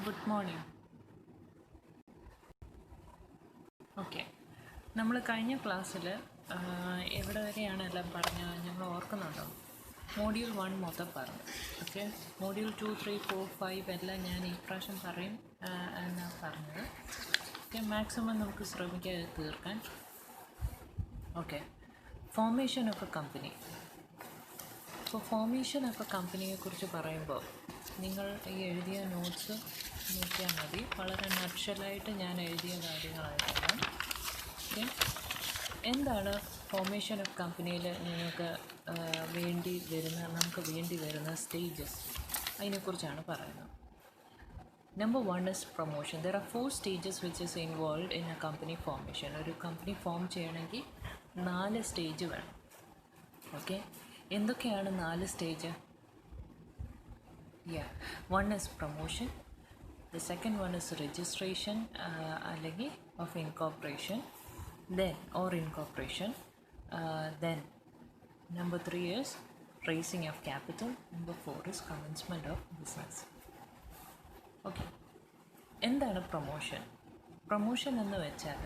Good morning. Okay, നമ്മൾ കഴിഞ്ഞ ക്ലാസ്സിൽ എവിടെ വരെയാണ് എല്ലാം പറഞ്ഞത് ഞങ്ങൾ ഓർക്കുന്നുണ്ടോ? മോഡ്യൂൾ 1 മൊത്തം പറഞ്ഞു. ഓക്കെ, മോഡ്യൂൾ 2, 3, 4, 5 എല്ലാം ഞാൻ ഈ പ്രാവശ്യം പറയും എന്നാണ് പറഞ്ഞത്. ഓക്കെ, മാക്സിമം നമുക്ക് ശ്രമിക്കാം തീർക്കാൻ. Okay, formation of a company. അപ്പോൾ ഫോർമേഷൻ ഓഫ് എ കമ്പനിയെക്കുറിച്ച് പറയുമ്പോൾ നിങ്ങൾ ഈ എഴുതിയ നോട്ട്സ് നോക്കിയാൽ മതി. വളരെ നട്ഷലായിട്ട് ഞാൻ എഴുതിയ കാര്യങ്ങളായിട്ടാണ്. ഓക്കെ, എന്താണ് ഫോർമേഷൻ ഓഫ് കമ്പനിയിൽ നമുക്ക് വേണ്ടി വരുന്ന സ്റ്റേജസ്, അതിനെക്കുറിച്ചാണ് പറയുന്നത്. Number 1 is promotion. There are 4 stages which is involve in A company formation. ഒരു കമ്പനി ഫോം ചെയ്യണമെങ്കിൽ 4 സ്റ്റേജ് വേണം. ഓക്കെ, എന്തൊക്കെയാണ് 4 stage? One is promotion, the second one is registration അല്ലെങ്കിൽ of incorporation, then then number 3 is raising of capital, number 4 is commencement of business. Okay, എന്താണ് promotion എന്ന് വെച്ചാൽ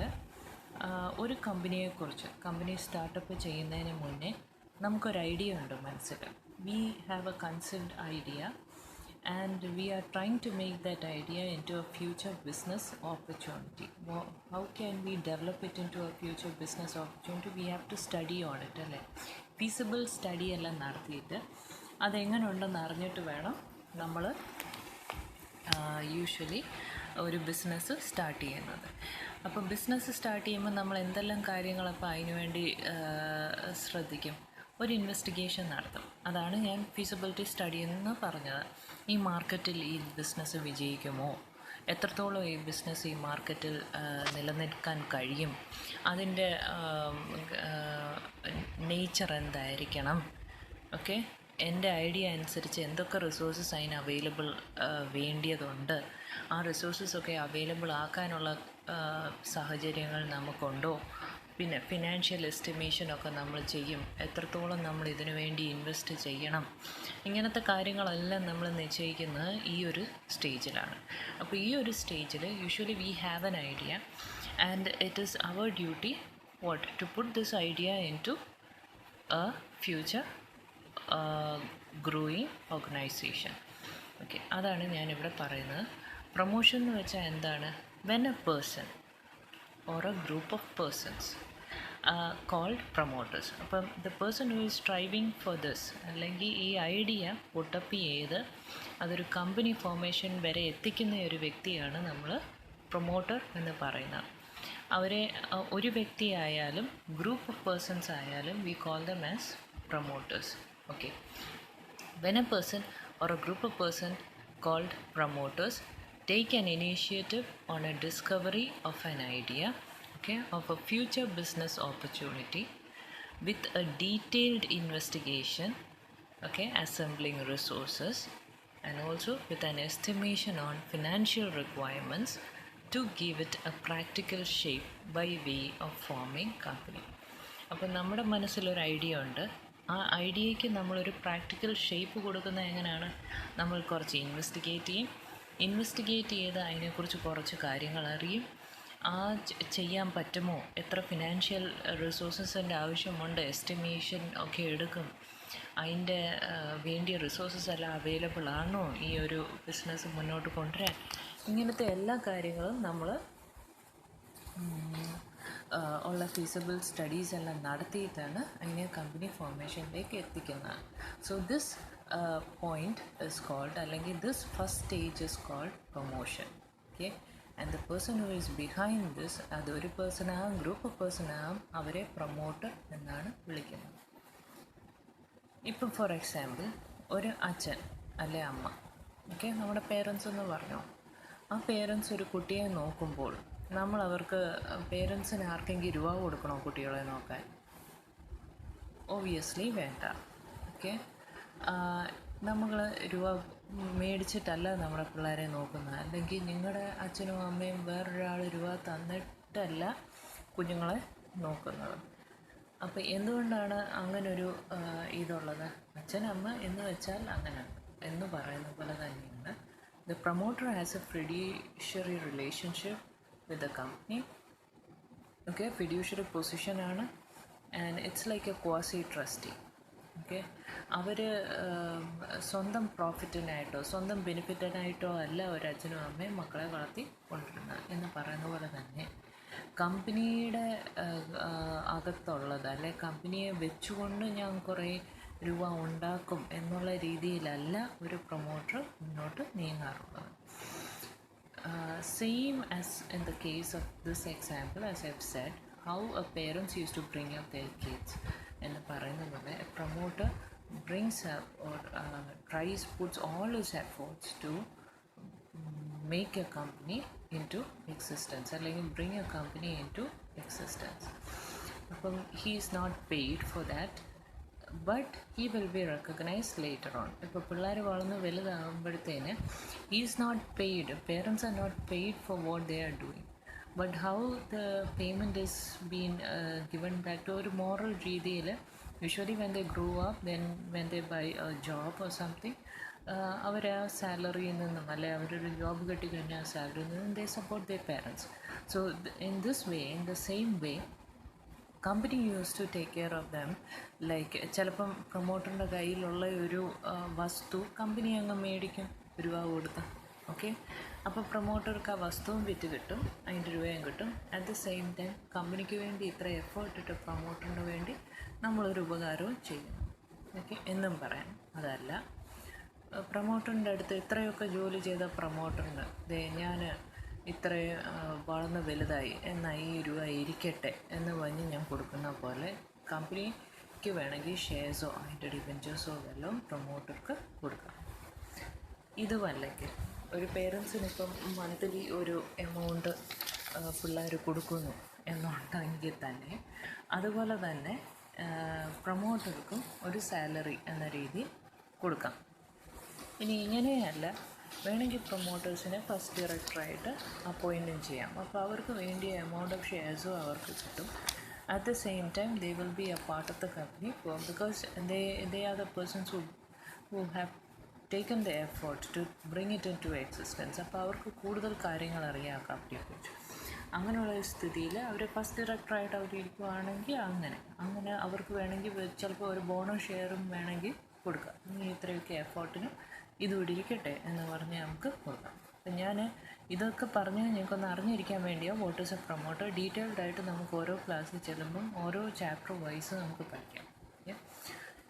ഒരു company startup ചെയ്യുന്നതിന് മുന്നേ നമുക്കൊരു ഐഡിയ ഉണ്ട് മനസ്സിൽ. We have A concept idea and we are trying to make that idea into a future business opportunity. How can we develop it into a future business opportunity? We have to study on it, അല്ലേ? Feasible study എല്ലാം നടത്തിയിട്ട് അതെങ്ങനെ ഉണ്ടെന്ന് അറിഞ്ഞിട്ട് വേണം നമ്മൾ usually ഒരു business start ചെയ്യുന്നത്. അപ്പോൾ ബിസിനസ് സ്റ്റാർട്ട് ചെയ്യുമ്പോൾ നമ്മൾ എന്തെല്ലാം കാര്യങ്ങളപ്പോൾ അതിനു വേണ്ടി ശ്രദ്ധിക്കും? ഒരു ഇൻവെസ്റ്റിഗേഷൻ നടത്തും. അതാണ് ഞാൻ ഫീസിബിലിറ്റി സ്റ്റഡി എന്ന് പറഞ്ഞത്. ഈ മാർക്കറ്റിൽ ഈ ബിസിനസ് വിജയിക്കുമോ, എത്രത്തോളം ഈ ബിസിനസ് ഈ മാർക്കറ്റിൽ നിലനിൽക്കാൻ കഴിയും, അതിൻ്റെ നേച്ചർ എന്തായിരിക്കണം, ഓക്കെ, എൻ്റെ ഐഡിയ അനുസരിച്ച് എന്തൊക്കെ റിസോഴ്സസ് അതിന് അവൈലബിൾ വേണ്ടിയതുണ്ട്, ആ റിസോഴ്സസൊക്കെ അവൈലബിൾ ആക്കാനുള്ള സാഹചര്യങ്ങൾ നമുക്കുണ്ടോ, പിന്നെ ഫിനാൻഷ്യൽ എസ്റ്റിമേഷനൊക്കെ നമ്മൾ ചെയ്യും, എത്രത്തോളം നമ്മൾ ഇതിനു വേണ്ടി ഇൻവെസ്റ്റ് ചെയ്യണം, ഇങ്ങനത്തെ കാര്യങ്ങളെല്ലാം നമ്മൾ നിശ്ചയിക്കുന്നത് ഈ ഒരു സ്റ്റേജിലാണ്. അപ്പോൾ ഈ ഒരു സ്റ്റേജിൽ usually we have an idea and it is our duty to put this idea into a future growing organisation. Okay, അതാണ് ഞാനിവിടെ പറയുന്നത്. പ്രൊമോഷൻ എന്ന് വെച്ചാൽ എന്താണ്? When a person or a group of persons called promoters. അപ്പം the person who is striving for this, അല്ലെങ്കിൽ ഈ idea put up ചെയ്ത് അതൊരു കമ്പനി ഫോർമേഷൻ വരെ എത്തിക്കുന്ന ഒരു വ്യക്തിയാണ് നമ്മൾ പ്രൊമോട്ടർ എന്ന് പറയുന്നത്. അവരെ ഒരു വ്യക്തി ആയാലും ഗ്രൂപ്പ് ഓഫ് പേഴ്സൺസ് ആയാലും we call them as promoters. Okay, when a person or a group of person called promoters take an initiative on a discovery of an idea, okay, of a future business opportunity with a detailed investigation, okay, assembling resources and also with an estimation on financial requirements to give it a practical shape by way of forming company. അപ്പോൾ നമ്മുടെ മനസ്സിലൊരു idea ഉണ്ട്. ആ ഐഡിയയ്ക്ക് നമ്മളൊരു practical shape കൊടുക്കുന്നത് എങ്ങനെയാണ്? നമ്മൾ കുറച്ച് ഇൻവെസ്റ്റിഗേറ്റ് ചെയ്ത് അതിനെക്കുറിച്ച് കുറച്ച് കാര്യങ്ങൾ അറിയും. ആ ചെയ്യാൻ പറ്റുമോ, എത്ര ഫിനാൻഷ്യൽ റിസോഴ്സസിൻ്റെ ആവശ്യമുണ്ട്, എസ്റ്റിമേഷൻ ഒക്കെ എടുക്കും, അതിൻ്റെ വേണ്ടിയ റിസോഴ്സസ് എല്ലാം അവൈലബിൾ ആണോ ഈ ഒരു ബിസിനസ് മുന്നോട്ട് കൊണ്ടുവരാൻ, ഇങ്ങനത്തെ എല്ലാ കാര്യങ്ങളും നമ്മൾ ഉള്ള ഫീസിബിൾ സ്റ്റഡീസ് എല്ലാം നടത്തിയിട്ടാണ് അതിനെ കമ്പനി ഫോർമേഷനിലേക്ക് എത്തിക്കുന്നത്. So this point is called, അല്ലെങ്കിൽ this first stage is called promotion. Okay, and the person who is behind this, അതൊരു പേഴ്സൺ ആകും, ഗ്രൂപ്പ് ഓഫ് പേഴ്സൺ ആകും, അവരെ പ്രൊമോട്ടർ എന്നാണ് വിളിക്കുന്നത്. ഇപ്പം ഫോർ എക്സാമ്പിൾ ഒരു അച്ഛൻ അല്ലെ അമ്മ, ഓക്കെ, നമ്മുടെ പേരൻസ് എന്ന് പറഞ്ഞു. ആ പേരൻസ് ഒരു കുട്ടിയെ നോക്കുമ്പോൾ നമ്മൾ അവർക്ക് പേരൻസിന് ആർക്കെങ്കിലും രൂപ കൊടുക്കണോ കുട്ടികളെ നോക്കാൻ? ഒബ്വിയസ്ലി വേണ്ട. ഓക്കെ, നമ്മൾ രൂപ മേടിച്ചിട്ടല്ല നമ്മുടെ പിള്ളേരെ നോക്കുന്നത്, അല്ലെങ്കിൽ നിങ്ങളുടെ അച്ഛനും അമ്മയും വേറൊരാൾ രൂപ തന്നിട്ടല്ല കുഞ്ഞുങ്ങളെ നോക്കുന്നത്. അപ്പോൾ എന്തുകൊണ്ടാണ് അങ്ങനൊരു ഇതുള്ളത്? അച്ഛനമ്മ എന്ന് വെച്ചാൽ അങ്ങനെ എന്ന് പറയുന്ന പോലെ തന്നെയാണ് The promoter has a fiduciary relationship with the company. Okay, fiduciary position ആണ്, and it's like a quasi trustee. Okay, അവർ സ്വന്തം പ്രോഫിറ്റിനായിട്ടോ സ്വന്തം ബെനിഫിറ്റിനായിട്ടോ അല്ല ഒരു അച്ഛനും അമ്മയും മക്കളെ വളർത്തി കൊണ്ടിരുന്നത് എന്ന് പറയുന്ന പോലെ തന്നെ കമ്പനിയുടെ അകത്തുള്ളത് അല്ലെ കമ്പനിയെ വെച്ചുകൊണ്ട് ഞാൻ കുറേ രൂപ ഉണ്ടാക്കും എന്നുള്ള രീതിയിലല്ല ഒരു പ്രൊമോട്ടർ മുന്നോട്ട് നീങ്ങാറുള്ളത്. Same as in the case of this example, as I've said, how a parents used to bring up their kids എന്ന് പറയുന്ന പോലെ a promoter brings up or puts all his efforts to make a company into existence അല്ലെങ്കിൽ bring a company into existence. അപ്പം he is not paid for that, but he will be recognized later on. ഇപ്പോൾ പിള്ളേർ വളർന്ന് വലുതാകുമ്പോഴത്തേന് he is not paid, parents are not paid for what they are doing, but how the payment is being given back to ഒരു moral രീതിയിൽ. Usually when they grow up, then when they buy a job or something, അവർ ആ സാലറിയിൽ നിന്നും അല്ലെ അവരൊരു job കിട്ടിക്കഴിഞ്ഞാൽ ആ സാലറിയിൽ നിന്നും they support their parents. So in this way, in the same way, company use to take care of them. Like ചിലപ്പം പ്രൊമോട്ടറിൻ്റെ കയ്യിലുള്ള ഒരു വസ്തു കമ്പനി അങ്ങ് മേടിക്കും രൂപ കൊടുത്ത്. ഓക്കെ, അപ്പോൾ പ്രൊമോട്ടർക്ക് ആ വസ്തുവും വിറ്റ് കിട്ടും, അതിൻ്റെ രൂപയും കിട്ടും. അറ്റ് ദ സെയിം ടൈം കമ്പനിക്ക് വേണ്ടി ഇത്ര എഫേർട്ട് ഇട്ട് പ്രൊമോട്ടറിന് വേണ്ടി നമ്മളൊരു ഉപകാരവും ചെയ്യും. ഓക്കെ, എന്നും പറയാം. അതല്ല, പ്രൊമോട്ടറിൻ്റെ അടുത്ത് ഇത്രയൊക്കെ ജോലി ചെയ്ത പ്രൊമോട്ടറിന് ഞാൻ ഇത്രയും വളർന്ന് വലുതായി എന്നാൽ ഈ രൂപ ഇരിക്കട്ടെ എന്ന് പറഞ്ഞ് ഞാൻ കൊടുക്കുന്ന പോലെ കമ്പനിക്ക് വേണമെങ്കിൽ ഷെയർസോ അതിൻ്റെ ഡിബെഞ്ചേഴ്സോ വല്ലതും പ്രൊമോട്ടർക്ക് കൊടുക്കാം. ഇതുമല്ലെങ്കിൽ ഒരു പേരൻസിനിപ്പം മന്ത്ലി ഒരു എമൗണ്ട് പിള്ളേർ കൊടുക്കുന്നു എന്നുണ്ടെങ്കിൽ തന്നെ അതുപോലെ തന്നെ പ്രൊമോട്ടർക്കും ഒരു സാലറി എന്ന രീതിയിൽ കൊടുക്കാം. ഇനി ഇങ്ങനെയല്ല, വേണമെങ്കിൽ പ്രൊമോട്ടേഴ്സിനെ ഫസ്റ്റ് ഡയറക്ടറായിട്ട് അപ്പോയിൻറ്റും ചെയ്യാം. അപ്പോൾ അവർക്ക് വേണ്ടിയ എമൗണ്ട് ഓഫ് ഷെയർസും അവർക്ക് കിട്ടും. At the same time they will be a part of the company because they are the persons who have taken the effort to bring it into existence. അപ്പോൾ അവർക്ക് കൂടുതൽ കാര്യങ്ങൾ അറിയാം കമ്പനിയെക്കുറിച്ച്. അങ്ങനെയുള്ള ഒരു സ്ഥിതിയിൽ അവർ ഫസ്റ്റ് ഡയറക്ടറായിട്ട് അവർ ഇരിക്കുവാണെങ്കിൽ അങ്ങനെ അവർക്ക് വേണമെങ്കിൽ ചിലപ്പോൾ ഒരു ബോണസ് ഷെയറും വേണമെങ്കിൽ കൊടുക്കാം. ഇത്രയൊക്കെ എഫേർട്ടിന് ഇതുകൂടി ഇരിക്കട്ടെ എന്ന് പറഞ്ഞ് നമുക്ക് കൊടുക്കാം. അപ്പം ഞാൻ ഇതൊക്കെ പറഞ്ഞ് ഞങ്ങൾക്കൊന്ന് അറിഞ്ഞിരിക്കാൻ വേണ്ടിയോ വാട്ട് ഈസ് എ പ്രൊമോട്ടർ ഡീറ്റെയിൽഡായിട്ട് നമുക്ക് ഓരോ ക്ലാസ്സിൽ ചെല്ലുമ്പം ഓരോ ചാപ്റ്റർ വൈസ് നമുക്ക് പഠിക്കാം.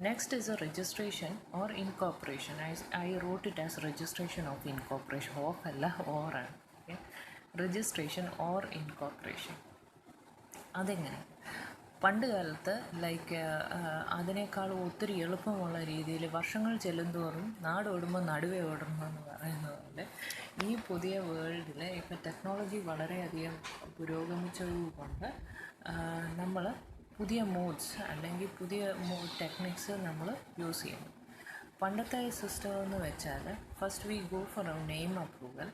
Next is A registration or incorporation. I wrote it as registration of incorporation. Of അല്ല, ഓറാണ്. രജിസ്ട്രേഷൻ ഓർ ഇൻകോർപ്പറേഷൻ അതെങ്ങനെ? പണ്ട് കാലത്ത് ലൈക്ക് അതിനേക്കാൾ ഒത്തിരി എളുപ്പമുള്ള രീതിയിൽ വർഷങ്ങൾ ചെല്ലുന്തോറും നാടോടുമ്പോൾ നടുവേ ഓടുമ്പോൾ എന്ന് പറയുന്നത് പോലെ ഈ പുതിയ വേൾഡിൽ ഇപ്പം ടെക്നോളജി വളരെയധികം പുരോഗമിച്ചതുകൊണ്ട് നമ്മൾ പുതിയ മോഡ്സ് അല്ലെങ്കിൽ പുതിയ ടെക്നിക്സ് നമ്മൾ യൂസ് ചെയ്യുന്നു. പണ്ടത്തെ സിസ്റ്റം എന്ന് വെച്ചാൽ first we go for A name approval.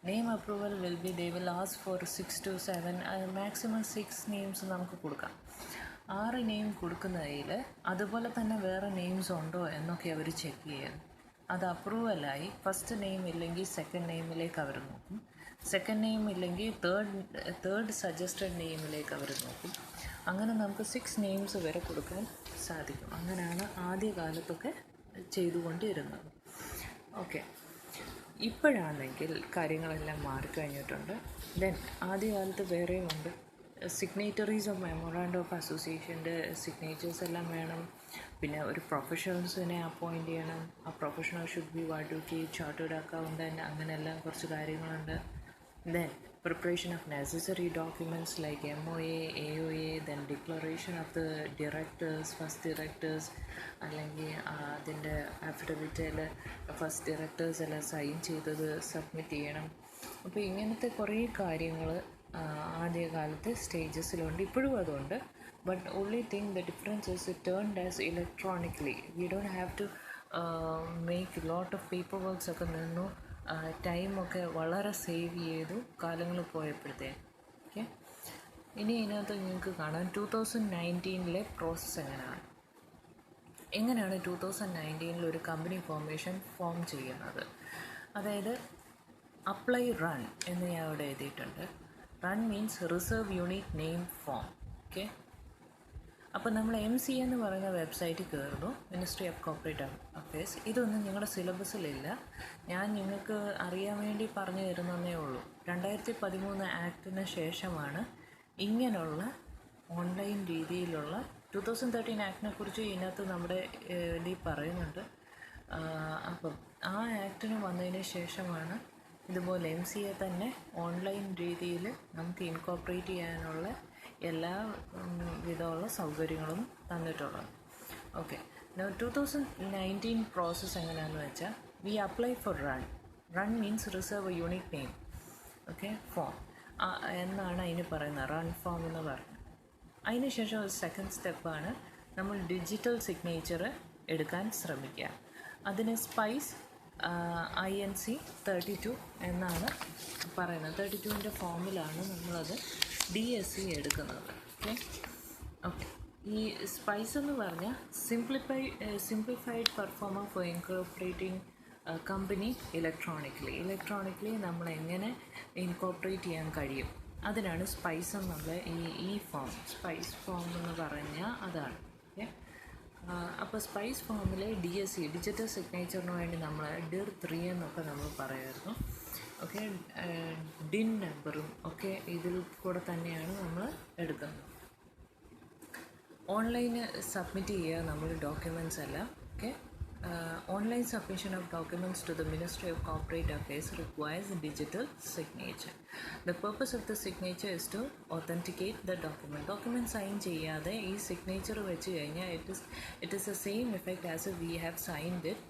Name approval will be they will ask for 6 to 7 maximum 6 names നമുക്ക് കൊടുക്കാം. 6 നെയിം കൊടുക്കുന്നതിൽ അതുപോലെ തന്നെ വേറെ നെയിംസ് ഉണ്ടോ എന്നൊക്കെ അവർ ചെക്ക് ചെയ്യും. അത് അപ്രൂവലായി ഫസ്റ്റ് നെയിം ഇല്ലെങ്കിൽ സെക്കൻഡ് നെയിമിലേക്ക് അവർ നോക്കും. സെക്കൻഡ് നെയിം ഇല്ലെങ്കിൽ തേർഡ് സജസ്റ്റഡ് നെയിമിലേക്ക് അവർ നോക്കും. അങ്ങനെ നമുക്ക് 6 നെയിംസ് വരെ കൊടുക്കാൻ സാധിക്കും. അങ്ങനെയാണ് ആദ്യ കാലത്തൊക്കെ ചെയ്തുകൊണ്ടിരുന്നത്. ഓക്കെ, ഇപ്പോഴാണെങ്കിൽ കാര്യങ്ങളെല്ലാം മാറിക്കഴിഞ്ഞിട്ടുണ്ട്. ദെൻ ആദ്യകാലത്ത് വേറെയും ഉണ്ട്. സിഗ്നേറ്ററീസ് ഓഫ് മെമ്മോറാണ്ടം ഓഫ് അസോസിയേഷൻ്റെ സിഗ്നേച്ചേഴ്സ് എല്ലാം വേണം. പിന്നെ ഒരു പ്രൊഫഷണൽസിനെ അപ്പോയിൻറ്റ് ചെയ്യണം. ആ professional should be advocate, chartered accountant, അങ്ങനെയെല്ലാം കുറച്ച് കാര്യങ്ങളുണ്ട്. Then preparation of necessary documents like MOA, AOA, then declaration of the directors, first directors, അല്ലെങ്കിൽ അതിൻ്റെ അഫിഡവിറ്റിൽ ഫസ്റ്റ് ഡയറക്ടേഴ്സ് എല്ലാം സൈൻ ചെയ്തത് സബ്മിറ്റ് ചെയ്യണം. അപ്പോൾ ഇങ്ങനത്തെ കുറേ കാര്യങ്ങൾ ആദ്യകാലത്തെ സ്റ്റേജസിലുണ്ട്, ഇപ്പോഴും അതുണ്ട്. But only thing the difference is it turned as electronically. We don't have to make lot of paper works ഒക്കെ നിന്നു. ടൈമൊക്കെ വളരെ സേവ് ചെയ്തു കാലങ്ങൾ പോയപ്പോഴത്തേക്ക്. ഓക്കെ, ഇനി ഇതിനകത്ത് നിങ്ങൾക്ക് കാണാം 2019 പ്രോസസ്സ് എങ്ങനെയാണ് 2019 ഒരു കമ്പനി ഫോം ചെയ്യുന്നത്. അതായത് അപ്ലൈ റൺ എന്ന് ഞാൻ അവിടെ എഴുതിയിട്ടുണ്ട്. Run means reserve unique name form. Okay, അപ്പോൾ നമ്മൾ MCA എന്ന് പറയുന്ന വെബ്സൈറ്റിൽ കയറുന്നു, മിനിസ്ട്രി ഓഫ് കോർപ്പറേറ്റ് അഫയേഴ്സ്. ഇതൊന്നും നിങ്ങളുടെ സിലബസിലില്ല, ഞാൻ നിങ്ങൾക്ക് അറിയാൻ വേണ്ടി പറഞ്ഞു തരുന്നതേ ഉള്ളൂ. 2013 ആക്ടിന് ശേഷമാണ് ഇങ്ങനെയുള്ള ഓൺലൈൻ രീതിയിലുള്ള 2013 ആക്ടിനെ കുറിച്ച് ഇതിനകത്ത് നമ്മുടെ ഇതിൽ പറയുന്നുണ്ട്. അപ്പം ആ ആക്ടിന് വന്നതിന് ശേഷമാണ് ഇതുപോലെ MCA തന്നെ ഓൺലൈൻ രീതിയിൽ നമുക്ക് ഇൻകോർപ്പറേറ്റ് ചെയ്യാനുള്ള എല്ലാ വിധമുള്ള സൗകര്യങ്ങളും തന്നിട്ടുള്ളത്. ഓക്കെ, 2019 പ്രോസസ്സ് എങ്ങനെയാണെന്ന് വെച്ചാൽ, V apply for run means reserve A unique name, okay, form എന്നാണ് അതിന് പറയുന്നത്, റൺ ഫോം എന്ന് പറഞ്ഞു. അതിന് ശേഷം ഒരു സെക്കൻഡ് സ്റ്റെപ്പാണ് നമ്മൾ ഡിജിറ്റൽ സിഗ്നേച്ചർ എടുക്കാൻ ശ്രമിക്കുക. അതിന് സ്പൈസ് INC 32 എന്നാണ് പറയുന്നത്. 32ൻ്റെ ഫോമിലാണ് നമ്മളത് DSC എടുക്കുന്നത്. ഓക്കെ, ഈ സ്പൈസ് എന്ന് പറഞ്ഞാൽ simplified proforma for incorporating company electronically നമ്മൾ എങ്ങനെ ഇൻകോർപ്പറേറ്റ് ചെയ്യാൻ കഴിയും, അതിനാണ് സ്പൈസ് എന്നുള്ള ഈ ഫോം, സ്പൈസ് ഫോം എന്ന് പറഞ്ഞാൽ അതാണ്. ഓക്കെ, അപ്പോൾ സ്പൈസ് ഫോമിൽ DSC ഡിജിറ്റൽ സിഗ്നേച്ചറിന് വേണ്ടി നമ്മൾ DIR 3 എന്നൊക്കെ നമ്മൾ പറയുമായിരുന്നു. ഓക്കെ, DIN നമ്പറും ഒക്കെ ഇതിൽ കൂടെ തന്നെയാണ് നമ്മൾ എടുക്കുന്നത്. ഓൺലൈന് സബ്മിറ്റ് ചെയ്യുക നമ്മൾ ഡോക്യുമെൻറ്റ്സ് എല്ലാം. Okay, online submission of documents to the ministry of corporate affairs requires digital signature. The purpose of the signature is to authenticate the document sign ചെയ്യാതെ ഈ സിഗ്നേച്ചർ വെച്ച് കഴിഞ്ഞാൽ it is the same effect as we have signed it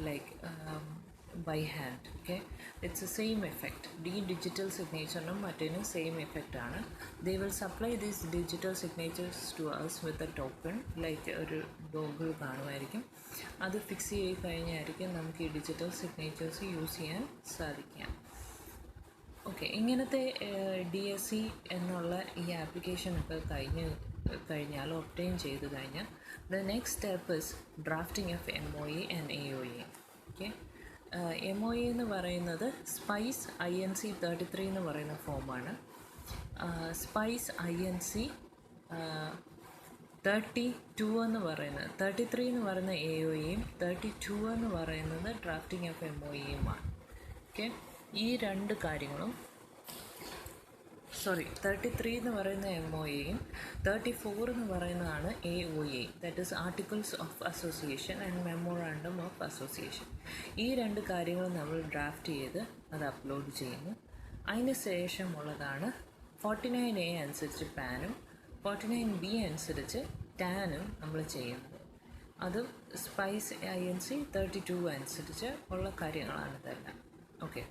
like by hand. Okay, it's the same effect. Digital signature നും മറ്റേനും same effect ആണ്. They will supply these digital signatures to us with a token, like ഒരു ഡോഗിൾ കാണുമായിരിക്കും. അത് fix ചെയ്ത് കഴിഞ്ഞായിരിക്കും നമുക്ക് ഈ digital signatures use ചെയ്യാൻ സാധിക്കുക. ഓക്കെ, ഇങ്ങനത്തെ DSC എന്നുള്ള ഈ ആപ്ലിക്കേഷനൊക്കെ കഴിഞ്ഞാൽ ഒബ്റ്റെയിൻ ചെയ്ത് കഴിഞ്ഞാൽ the next step is drafting of MOA and AOA. Okay, MOA എന്ന് പറയുന്നത് സ്പൈസ് INC 33 എന്ന് പറയുന്ന ഫോമാണ്. സ്പൈസ് INC 32 എന്ന് പറയുന്നത്, 33 എന്ന് പറയുന്ന AOAയും 32 എന്ന് പറയുന്നത് ഡ്രാഫ്റ്റിംഗ് ഓഫ് MOAയുമാണ്. ഓക്കെ, ഈ രണ്ട് കാര്യങ്ങളും 33 എന്ന് പറയുന്ന MOAയും 34 എന്ന് പറയുന്നതാണ് AOA, that is articles of association and memorandum of association. ഈ രണ്ട് കാര്യങ്ങളും നമ്മൾ ഡ്രാഫ്റ്റ് ചെയ്ത് അത് അപ്ലോഡ് ചെയ്യുന്നു. അതിന് ശേഷമുള്ളതാണ് 49A അനുസരിച്ച് പാനും 49B അനുസരിച്ച് ടാനും നമ്മൾ ചെയ്യുന്നത്. അതും സ്പൈസ് INC 32 അനുസരിച്ച് ഉള്ള കാര്യങ്ങളാണ് ഇതെല്ലാം. ഓക്കെ,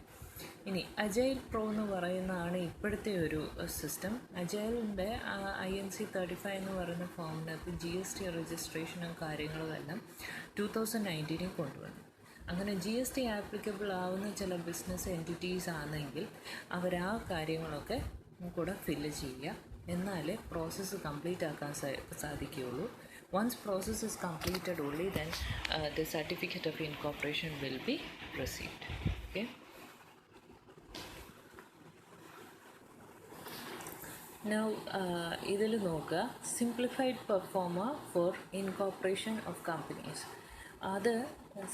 ഇനി അജൈൽ പ്രോ എന്ന് പറയുന്നതാണ് ഇപ്പോഴത്തെ ഒരു സിസ്റ്റം. അജൈലിൻ്റെ INC 35 എന്ന് പറയുന്ന ഫോമിനകത്ത് GST രജിസ്ട്രേഷനും കാര്യങ്ങളും എല്ലാം 2019 കൊണ്ടുവന്നു. അങ്ങനെ GST ആപ്ലിക്കബിൾ ആവുന്ന ചില ബിസിനസ് എൻറ്റിറ്റീസ് ആണെങ്കിൽ അവർ ആ കാര്യങ്ങളൊക്കെ കൂടെ ഫില്ല് ചെയ്യുക, എന്നാലേ പ്രോസസ്സ് കംപ്ലീറ്റ് ആക്കാൻ സാധിക്കുകയുള്ളൂ. Once process is completed only then the certificate of incorporation will be received. Okay. Now ഇതിൽ നോക്കുക, simplified proforma for incorporation of companies. അത്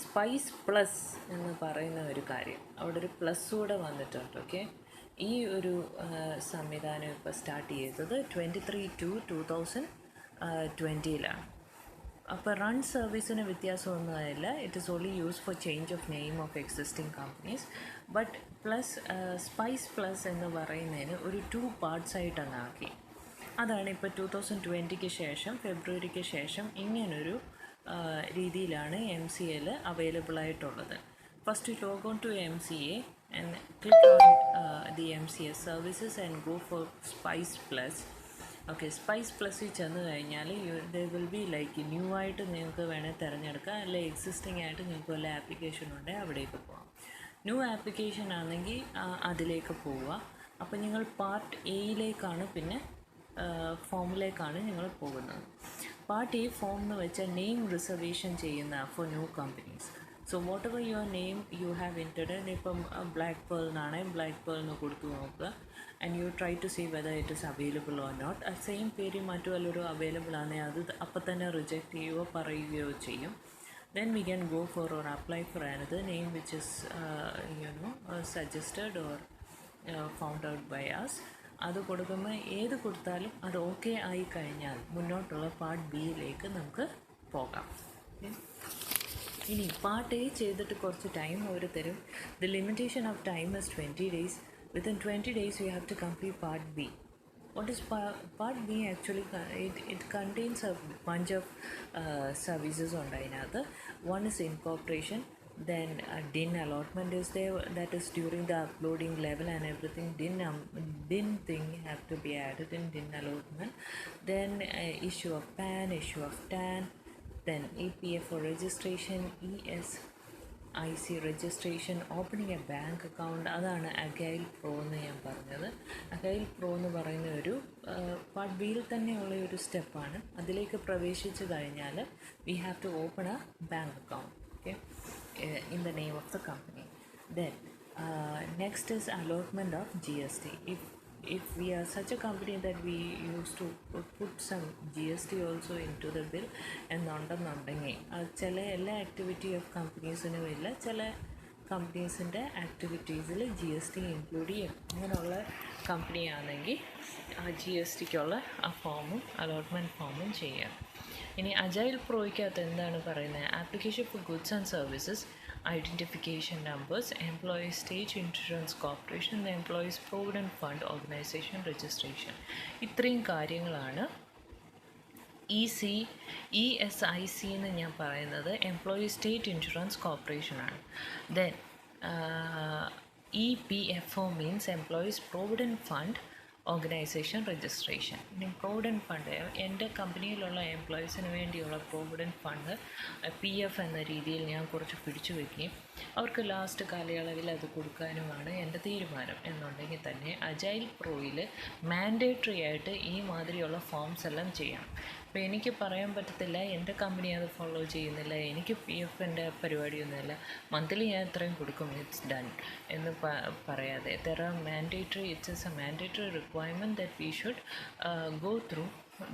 സ്പൈസ് പ്ലസ് എന്ന് പറയുന്ന ഒരു കാര്യം, അവിടെ ഒരു പ്ലസ് കൂടെ വന്നിട്ടുണ്ട്. ഓക്കെ, ഈ ഒരു സംവിധാനം ഇപ്പോൾ സ്റ്റാർട്ട് ചെയ്തത് 23/2/2020 അപ്പോൾ റൺ സർവീസിന് വ്യത്യാസമൊന്നുമില്ല. It is only use for change of name of existing companies. But plus spice plus എന്ന് പറയുന്നതിന് ഒരു 2 parts ആയിട്ടൊന്നാക്കി. അതാണ് ഇപ്പോൾ 2020 ശേഷം, ഫെബ്രുവരിക്ക് ശേഷം ഇങ്ങനൊരു രീതിയിലാണ് MCAയിൽ അവൈലബിൾ ആയിട്ടുള്ളത്. First log on to MCA and click on the MCA services and go for spice plus. Okay, spice പ്ലസ്സിൽ ചെന്ന് കഴിഞ്ഞാൽ they will be like new ആയിട്ട് നിങ്ങൾക്ക് വേണേൽ തിരഞ്ഞെടുക്കാം, അല്ലെങ്കിൽ എക്സിസ്റ്റിംഗ് ആയിട്ട് നിങ്ങൾക്ക് വല്ല ആപ്ലിക്കേഷൻ ഉണ്ടെങ്കിൽ അവിടേക്ക് പോകാം. ന്യൂ ആപ്ലിക്കേഷൻ ആണെങ്കിൽ അതിലേക്ക് പോവുക. അപ്പോൾ നിങ്ങൾ പാർട്ട് എയിലേക്കാണ്, പിന്നെ ഫോമിലേക്കാണ് നിങ്ങൾ പോകുന്നത്. പാർട്ട് എ ഫോം എന്ന് വെച്ചാൽ നെയിം റിസർവേഷൻ ചെയ്യുന്ന for new companies. So whatever your name you have entered in, ഇപ്പം ബ്ലാക്ക് പേൾ എന്നാണ് ബ്ലാക്ക് പേൾ എന്ന് കൊടുത്തു നോക്കുക, and you try to see whether it is available or not. ആ same പേര് മറ്റു വല്ലൊരു അവൈലബിൾ ആണെങ്കിൽ അത് അപ്പം തന്നെ റിജക്റ്റ് ചെയ്യുകയോ പറയുകയോ ചെയ്യും. Then we can go for or apply for another name which is suggested or found out by us. അത് കൊടുക്കുമ്പോൾ ഏത് കൊടുത്താലും അത് ഓക്കെ ആയി കഴിഞ്ഞാൽ മുന്നോട്ടുള്ള പാർട്ട് ബിയിലേക്ക് നമുക്ക് പോകാം. ഇനി പാർട്ട് എ ചെയ്തിട്ട് കുറച്ച് ടൈം അവർ തരും. The limitation of time is 20 days. Within 20 days you have to complete part B. What is part B actually? It contains a bunch of services on അതിനകത്ത്. One is incorporation, then DIN allotment is there, that is during the uploading level and everything. DIN thing have to be added in DIN allotment. Then issue of PAN, issue of TAN, then EPFO registration, ESIC registration, opening a bank account. അതാണ് അഗൈൽ pro എന്ന് ഞാൻ പറഞ്ഞത്. അഗൈൽ pro എന്ന് പറയുന്ന ഒരു part ബിയിൽ തന്നെയുള്ള ഒരു സ്റ്റെപ്പാണ്. അതിലേക്ക് പ്രവേശിച്ചു കഴിഞ്ഞാൽ we have to open a bank account, okay, in the name of the company. Then next is allotment of GST. If we are such a company that we used to put some GST also into the bill എന്നുണ്ടെന്നുണ്ടെങ്കിൽ ചില എല്ലാ activity of കമ്പനീസിനും ഇല്ല, ചില കമ്പനീസിൻ്റെ ആക്ടിവിറ്റീസിൽ GST include ചെയ്യും. അങ്ങനെയുള്ള കമ്പനിയാണെങ്കിൽ ആ GSTക്കുള്ള ആ ഫോമും allotment ഫോമും ചെയ്യാം. ഇനി അജൈൽ പ്രോയ്ക്കകത്ത് എന്താണ് പറയുന്നത്? Application for goods and services, identification numbers, employees state insurance corporation, employees provident fund organisation registration. ഇത്രയും കാര്യങ്ങളാണ് ESIC എന്ന് ഞാൻ പറയുന്നത് എംപ്ലോയീസ് സ്റ്റേറ്റ് ഇൻഷുറൻസ് കോർപ്പറേഷനാണ്. Then EPFO means employees provident fund organisation registration. ഇനി പ്രൊവിഡൻറ്റ് ഫണ്ട്, എൻ്റെ കമ്പനിയിലുള്ള എംപ്ലോയീസിന് വേണ്ടിയുള്ള പ്രൊവിഡൻറ്റ് ഫണ്ട് PF എന്ന രീതിയിൽ ഞാൻ കുറച്ച് പിടിച്ചു വയ്ക്കുകയും അവർക്ക് ലാസ്റ്റ് കാലയളവിൽ അത് കൊടുക്കാനുമാണ് എൻ്റെ തീരുമാനം എന്നുണ്ടെങ്കിൽ തന്നെ അജൈൽ പ്രോയിൽ മാൻഡേറ്ററി ആയിട്ട് ഈ മാതിരിയുള്ള ഫോംസ് എല്ലാം ചെയ്യണം. അപ്പോൾ എനിക്ക് പറയാൻ പറ്റത്തില്ല എൻ്റെ കമ്പനി അത് ഫോളോ ചെയ്യുന്നില്ല, എനിക്ക് PFൻ്റെ പരിപാടിയൊന്നുമില്ല, മന്ത്ലി ഞാൻ ഇത്രയും കൊടുക്കും, ഇറ്റ്സ് ഡൺ എന്ന് പറയാതെ it's A mandatory requirement that we should go through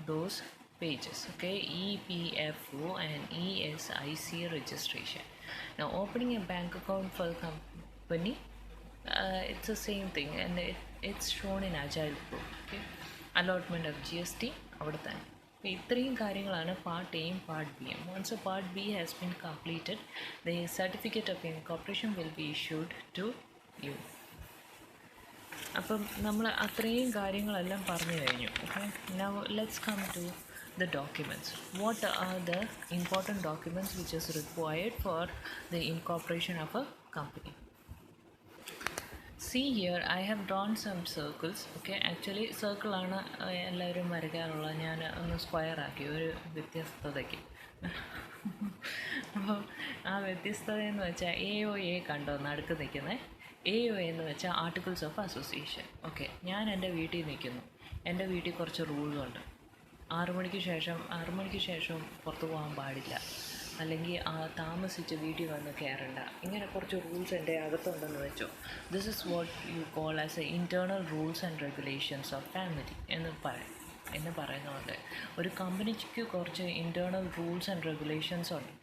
those pages, okay, EPFO and ESIC registration. Now opening a bank account for the company, it's the same thing and it's shown in Agile Pro, okay. Allotment of GST അവിടെ തന്നെ. അപ്പോൾ ഇത്രയും കാര്യങ്ങളാണ് part എയും part ബിയും. once a part B has been completed, the certificate of incorporation will be issued to you. അപ്പം നമ്മൾ അത്രയും കാര്യങ്ങളെല്ലാം പറഞ്ഞു കഴിഞ്ഞു. Okay, now let's come to the documents. What are the important documents which is required for the incorporation of a company? See here, I have drawn some circles. Okay, actually സർക്കിളാണ് എല്ലാവരും വരയ്ക്കാറുള്ളത്. ഞാൻ ഒന്ന് സ്ക്വയർ ആക്കി ഒരു വ്യത്യസ്തതയ്ക്ക്. അപ്പോൾ ആ വ്യത്യസ്തത എന്ന് വെച്ചാൽ AOA കണ്ടോ നടുക്ക് നിൽക്കുന്നത്? AOA എന്ന് വെച്ചാൽ ആർട്ടിക്കിൾസ് ഓഫ് അസോസിയേഷൻ. ഓക്കെ, ഞാൻ എൻ്റെ വീട്ടിൽ നിൽക്കുന്നു, എൻ്റെ വീട്ടിൽ കുറച്ച് റൂളുണ്ട്. 6 മണിക്ക് ശേഷം പുറത്ത് പോകാൻ പാടില്ല, അല്ലെങ്കിൽ താമസിച്ച് വീട്ടിൽ വന്ന് കയറണ്ട, ഇങ്ങനെ കുറച്ച് റൂൾസ് എൻ്റെ അകത്തുണ്ടെന്ന് വെച്ചോ. This is what you call as A internal rules and regulations of family എന്ന് പറയുന്നത്. ഒരു കമ്പനിക്ക് കുറച്ച് ഇൻറ്റേർണൽ റൂൾസ് ആൻഡ് റെഗുലേഷൻസ് ഉണ്ട്,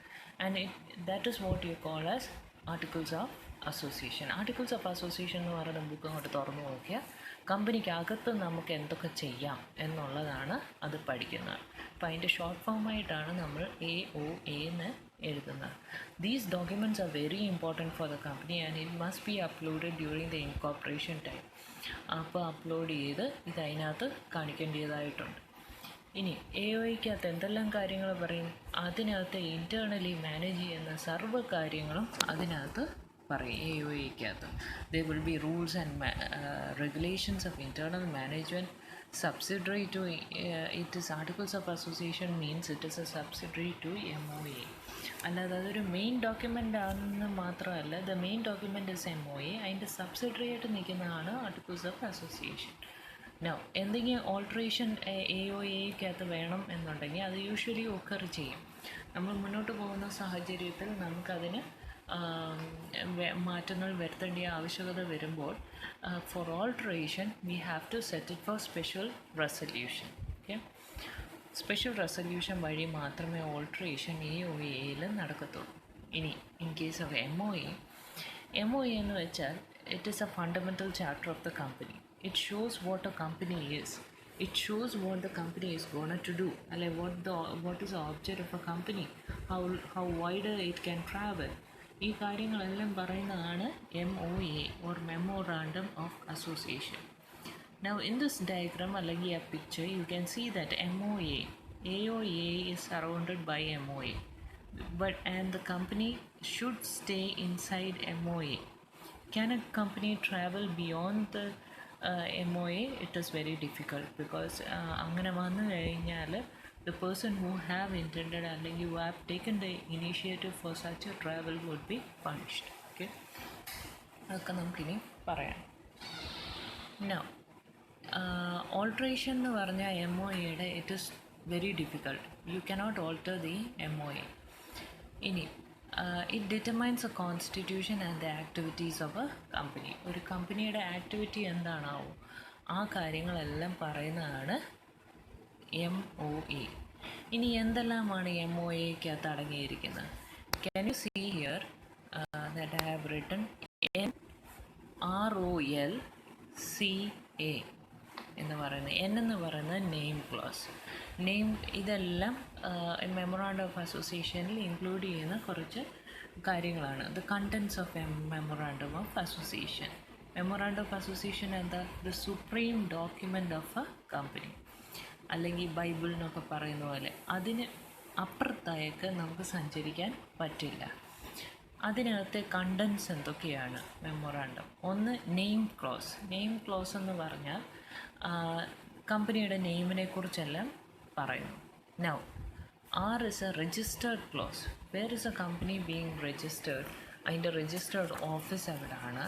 and that is what you call as articles of association. Articles of association എന്ന് പറയുന്ന ബുക്ക് അങ്ങോട്ട് തുറന്നു നോക്കിയാൽ കമ്പനിക്കകത്ത് നമുക്ക് എന്തൊക്കെ ചെയ്യാം എന്നുള്ളതാണ് അത് പഠിക്കുന്നത്. അപ്പോൾ അതിൻ്റെ ഷോർട്ട് ഫോമായിട്ടാണ് നമ്മൾ AOA എന്ന് എഴുതുന്നത്. These documents are very important for the company and it must be uploaded during the incorporation time. അപ്പോൾ അപ്ലോഡ് ചെയ്ത് ഇതിനകത്ത് കാണിക്കേണ്ടതായിട്ടുണ്ട്. ഇനി AOAയ്ക്കകത്ത് എന്തെല്ലാം കാര്യങ്ങൾ പറയും? അതിനകത്ത് ഇൻറ്റേർണലി മാനേജ് ചെയ്യുന്ന സർവ്വ കാര്യങ്ങളും അതിനകത്ത് പറയും. AOAയ്ക്കകത്ത് there will be rules and regulations of internal management subsidiary to it is articles of association means it is a subsidiary to MOA. അല്ലാതെ അതൊരു മെയിൻ ഡോക്യുമെൻ്റ് ആണെന്ന് മാത്രമല്ല, the main document is MOA, അതിൻ്റെ സബ്സിഡറി ആയിട്ട് നിൽക്കുന്നതാണ് articles of association. No എന്തെങ്കിലും alteration AOAയ്ക്കകത്ത് വേണം എന്നുണ്ടെങ്കിൽ അത് യൂഷ്വലി ഒക്കർ ചെയ്യും. നമ്മൾ മുന്നോട്ട് പോകുന്ന സാഹചര്യത്തിൽ നമുക്കതിന് മാറ്റങ്ങൾ വരുത്തേണ്ട ആവശ്യകത വരുമ്പോൾ for alteration we have to set it for special resolution. Okay, special resolution വഴി മാത്രമേ ഓൾട്ടറേഷൻ AOA നടക്കത്തുള്ളൂ. ഇനി ഇൻ കേസ് ഓഫ് MOA എന്ന് വെച്ചാൽ it is A fundamental chapter of the company. It shows what A company is. It shows what the company is going to do, like what is the object of a company, how wider it can travel. ഈ കാര്യങ്ങളെല്ലാം പറയുന്നതാണ് MOA or Memorandum of Association. Now in this diagram അല്ലെങ്കിൽ a picture you can see that AOA is surrounded by MOA, and the company should stay inside MOA. Can a company travel beyond the MOA? It is very difficult because അങ്ങനെ വന്നു കഴിഞ്ഞാൽ the person who have intended അല്ലെങ്കിൽ who have taken the initiative for such a travel would be punished. Okay, അതൊക്കെ നമുക്കിനി പറയാം. Now alteration എന്ന് പറഞ്ഞാൽ MOAയുടെ it is very difficult. You cannot alter the MOA. ഇനി it determines a constitution and the activities of a company. ഒരു കമ്പനിയുടെ activity എന്താണാവോ ആ കാര്യങ്ങളെല്ലാം പറയുന്നതാണ് MOA. ഇനി എന്തെല്ലാമാണ് MOAയ്ക്കകത്ത് അടങ്ങിയിരിക്കുന്നത്? Can you see here that I have written ROLCA എന്ന് പറയുന്നത്. എന്ന് പറയുന്നത് നെയിം ക്ലോസ്. ഇതെല്ലാം മെമ്മോറാണ്ടം ഓഫ് അസോസിയേഷനിൽ ഇൻക്ലൂഡ് ചെയ്യുന്ന കുറച്ച് കാര്യങ്ങളാണ്. The contents of memorandum of association. Memorandum of association എന്താ? The supreme document of a company, അല്ലെങ്കിൽ ബൈബിൾ എന്നൊക്കെ പറയുന്ന പോലെ. അതിന് അപ്പുറത്തേക്ക് നമുക്ക് സഞ്ചരിക്കാൻ പറ്റില്ല. അതിനകത്തെ കണ്ടൻസ് എന്തൊക്കെയാണ് മെമ്മോറാണ്ടം? ഒന്ന് നെയിം ക്ലോസ്. നെയിം ക്ലോസ് എന്ന് പറഞ്ഞാൽ കമ്പനിയുടെ നെയിമിനെ കുറിച്ചെല്ലാം പറയുന്നു. Now R is a registered clause. Where is a company being registered? അതിൻ്റെ രജിസ്റ്റേർഡ് ഓഫീസ് എവിടെയാണ്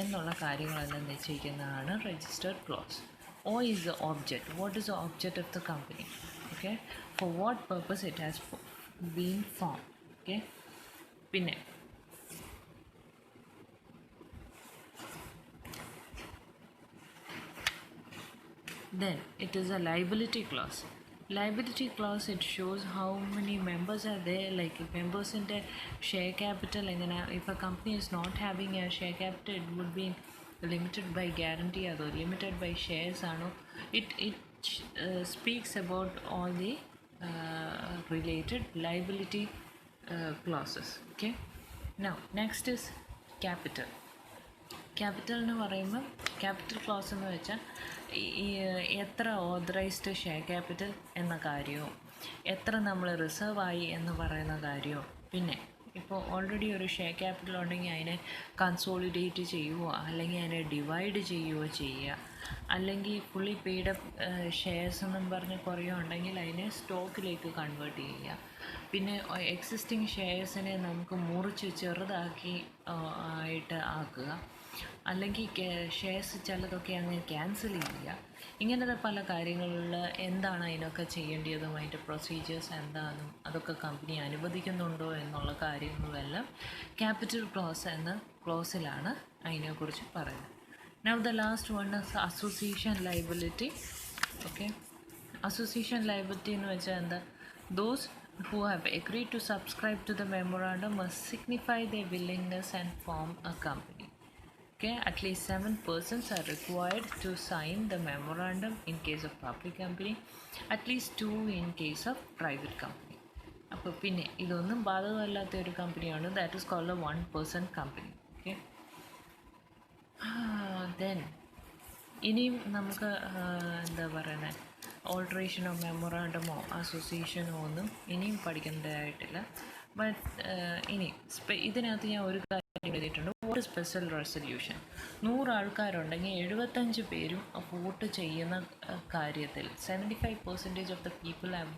എന്നുള്ള കാര്യങ്ങളെല്ലാം നിശ്ചയിക്കുന്നതാണ് registered clause. O is the object. What is the object of the company? Okay, for what purpose it has been formed. Okay, പിന്നെ then it is a liability clause. Liability clause, it shows how many members are there, like members in the share capital. And then if a company is not having a share capital, it would be limited by guarantee or limited by shares. It speaks about all the related liability clauses. Okay, now next is capital. Capital എന്ന് പറയുമ്പോൾ capital close എന്ന് വെച്ചാൽ എത്ര authorised share capital എന്ന കാര്യവും എത്ര നമ്മൾ reserve ആയി എന്ന് പറയുന്ന കാര്യവും, പിന്നെ ഇപ്പോൾ ഓൾറെഡി ഒരു ഷെയർ ക്യാപിറ്റൽ ഉണ്ടെങ്കിൽ അതിനെ കൺസോളിഡേറ്റ് ചെയ്യുകയോ അല്ലെങ്കിൽ അതിനെ ഡിവൈഡ് ചെയ്യുകയോ ചെയ്യുക, അല്ലെങ്കിൽ ഫുള്ളി പെയ്ഡപ്പ് ഷെയർസ് എന്നും പറഞ്ഞ് കുറേ ഉണ്ടെങ്കിൽ അതിനെ സ്റ്റോക്കിലേക്ക് കൺവേർട്ട് ചെയ്യുക. പിന്നെ എക്സിസ്റ്റിംഗ് ഷെയർസിനെ നമുക്ക് മുറിച്ച് ചെറുതാക്കി ആയിട്ട് ആക്കുക, അല്ലെങ്കിൽ ഷെയർസ് ചിലതൊക്കെ അങ്ങ് ക്യാൻസൽ ചെയ്യുക. ഇങ്ങനത്തെ പല കാര്യങ്ങളിൽ എന്താണ് അതിനൊക്കെ ചെയ്യേണ്ടതും അതിൻ്റെ പ്രൊസീജിയേഴ്സ് എന്താണെന്നും അതൊക്കെ കമ്പനി അനുവദിക്കുന്നുണ്ടോ എന്നുള്ള കാര്യങ്ങളെല്ലാം ക്യാപിറ്റൽ ക്ലോസ് എന്ന ക്ലോസിലാണ് അതിനെക്കുറിച്ച് പറയുന്നത്. Now the last one is association liability. Okay, association liability എന്ന് വെച്ചാൽ എന്താ? Those who have agreed to subscribe to the memorandum must signify their willingness and form a company. Okay, at least 7 persons are required to sign the memorandum in case of public company, at least 2 in case of private company. അപ്പോൾ പിന്നെ ഇതൊന്നും ബാധകമല്ലാത്ത ഒരു കമ്പനിയാണ്, that is called a 1-person company. Okay, then ഇനിയും നമുക്ക് എന്താ പറയുന്നത്, ഓൾട്ടറേഷനോ മെമ്മോറാണ്ടമോ അസോസിയേഷനോ ഒന്നും ഇനിയും പഠിക്കേണ്ടതായിട്ടില്ല. ബട്ട് ഇനി ഇതിനകത്ത് ഞാൻ ഒരു കാര്യം എഴുതിയിട്ടുണ്ട്. Vote special resolution. 100 ആൾക്കാരുണ്ടെങ്കിൽ 75 പേരും വോട്ട് ചെയ്യുന്ന കാര്യത്തിൽ 75% of the people have